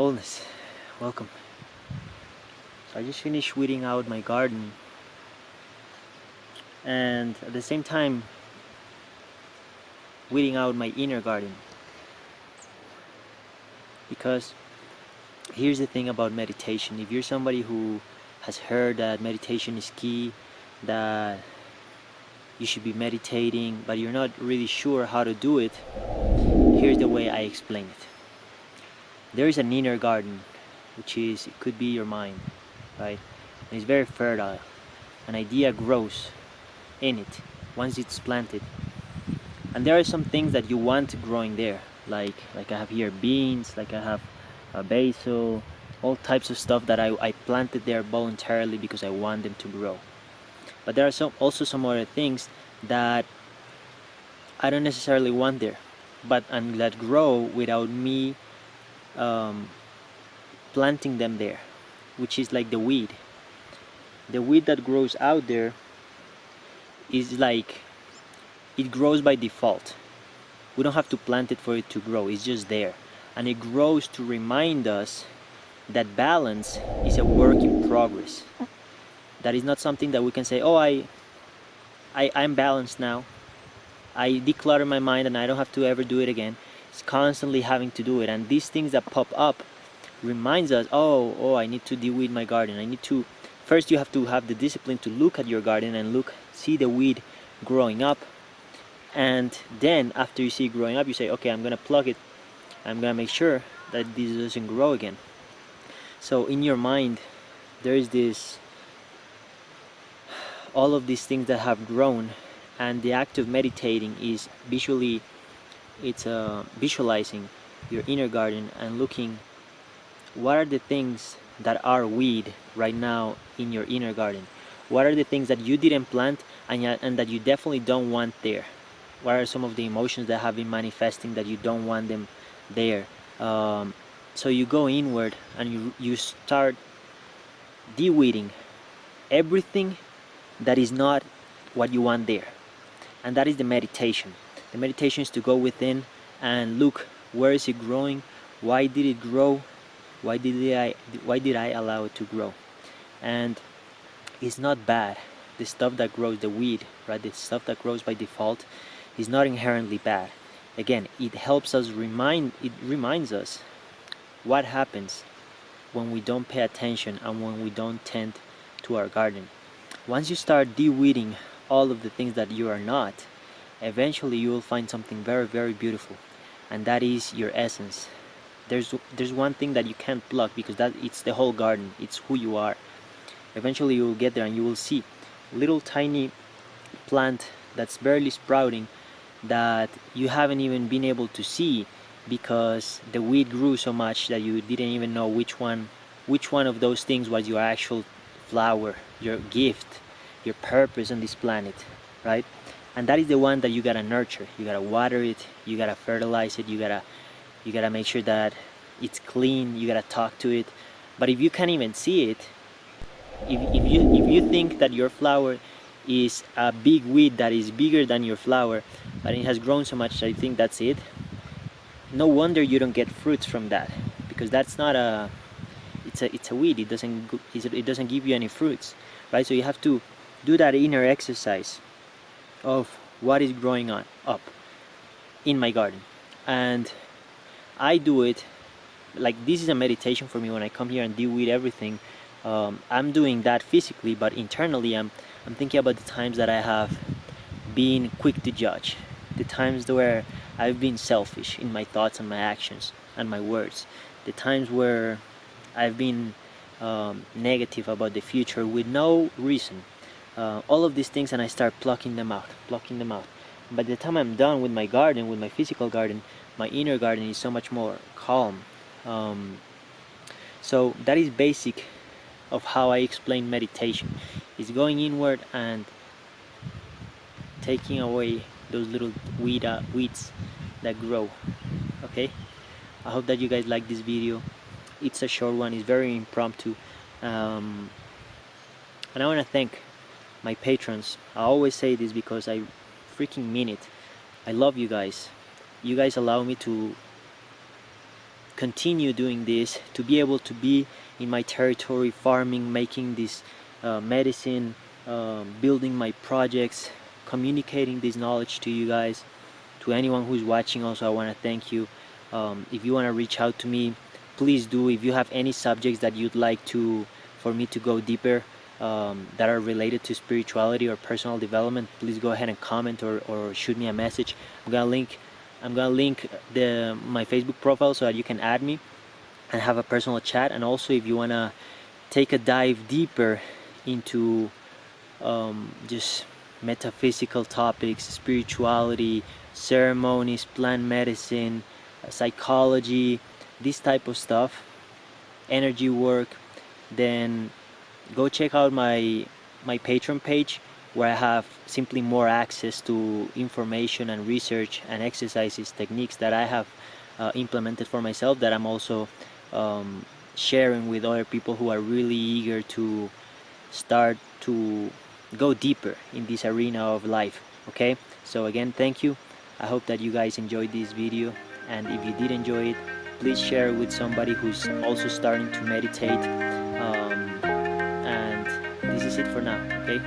Wholeness, welcome. So I just finished weeding out my garden, and at the same time weeding out my inner garden, because here's the thing about meditation. If you're somebody who has heard that meditation is key, that you should be meditating, but you're not really sure how to do it, here's the way I explain it. There is an inner garden, which is, it could be your mind, right? And it's very fertile. An idea grows in it once it's planted, and there are some things that you want growing there, like I have here beans, like I have basil, all types of stuff that I planted there voluntarily because I want them to grow. But there are also some other things that I don't necessarily want there, but and that grow without me planting them there, which is like the weed. The weed that grows out there is like, it grows by default. We don't have to plant it for it to grow, it's just there. And it grows to remind us that balance is a work in progress. That is not something that we can say, oh, I'm balanced now. I declutter my mind and I don't have to ever do it again. It's constantly having to do it. And these things that pop up reminds us, oh, I need to de-weed my garden. I need to, first you have to have the discipline to look at your garden and see the weed growing up. And then after you see it growing up, you say, okay, I'm gonna plug it. I'm gonna make sure that this doesn't grow again. So in your mind, there is this, all of these things that have grown, and the act of meditating is visualizing your inner garden and looking, what are the things that are weed right now in your inner garden? What are the things that you didn't plant and that you definitely don't want there? What are some of the emotions that have been manifesting that you don't want them there? So you go inward and you start de-weeding everything that is not what you want there. And that is the meditation. The meditation is to go within and look, where is it growing? Why did it grow? Why did I allow it to grow? And it's not bad. The stuff that grows, the weed, right? The stuff that grows by default is not inherently bad. Again, it helps us it reminds us what happens when we don't pay attention and when we don't tend to our garden. Once you start de-weeding all of the things that you are not, eventually you will find something very, very beautiful, and that is your essence. There's one thing that you can't pluck, because it's the whole garden, it's who you are. Eventually you will get there and you will see little tiny plant that's barely sprouting, that you haven't even been able to see because the weed grew so much that you didn't even know which one of those things was your actual flower, your gift, your purpose on this planet, right? And that is the one that you gotta nurture. You gotta water it, you gotta fertilize it, you gotta make sure that it's clean, you gotta talk to it. But if you can't even see it, if you think that your flower is a big weed that is bigger than your flower, but it has grown so much that you think that's it, no wonder you don't get fruits from that, because that's not a, it's a weed. It doesn't give you any fruits, right? So you have to do that inner exercise of what is growing up in my garden. And I do it like, this is a meditation for me when I come here and de-weed everything. I'm doing that physically, but internally I'm thinking about the times that I have been quick to judge, the times where I've been selfish in my thoughts and my actions and my words, the times where I've been negative about the future with no reason. All of these things, and I start plucking them out. By the time I'm done with my garden, with my physical garden, my inner garden is so much more calm. So that is basic of how I explain meditation. Is going inward and taking away those little weeds that grow. Okay, I hope that you guys like this video. It's a short one, it's very impromptu, and I want to thank my patrons. I always say this because I freaking mean it. I love you guys. You guys allow me to continue doing this, to be able to be in my territory farming, making this medicine, building my projects, communicating this knowledge to you guys. To anyone who's watching also, I want to thank you. If you want to reach out to me, please do. If you have any subjects that you'd like for me to go deeper, that are related to spirituality or personal development, please go ahead and comment or shoot me a message. I'm gonna link my Facebook profile so that you can add me and have a personal chat. And also, if you want to take a dive deeper into just metaphysical topics, spirituality, ceremonies, plant medicine, psychology, this type of stuff, energy work, then go check out my Patreon page, where I have simply more access to information and research and exercises, techniques that I have implemented for myself, that I'm also sharing with other people who are really eager to start to go deeper in this arena of life. Okay, so again, thank you. I hope that you guys enjoyed this video, and if you did enjoy it, please share it with somebody who's also starting to meditate. And this is it for now. Okay,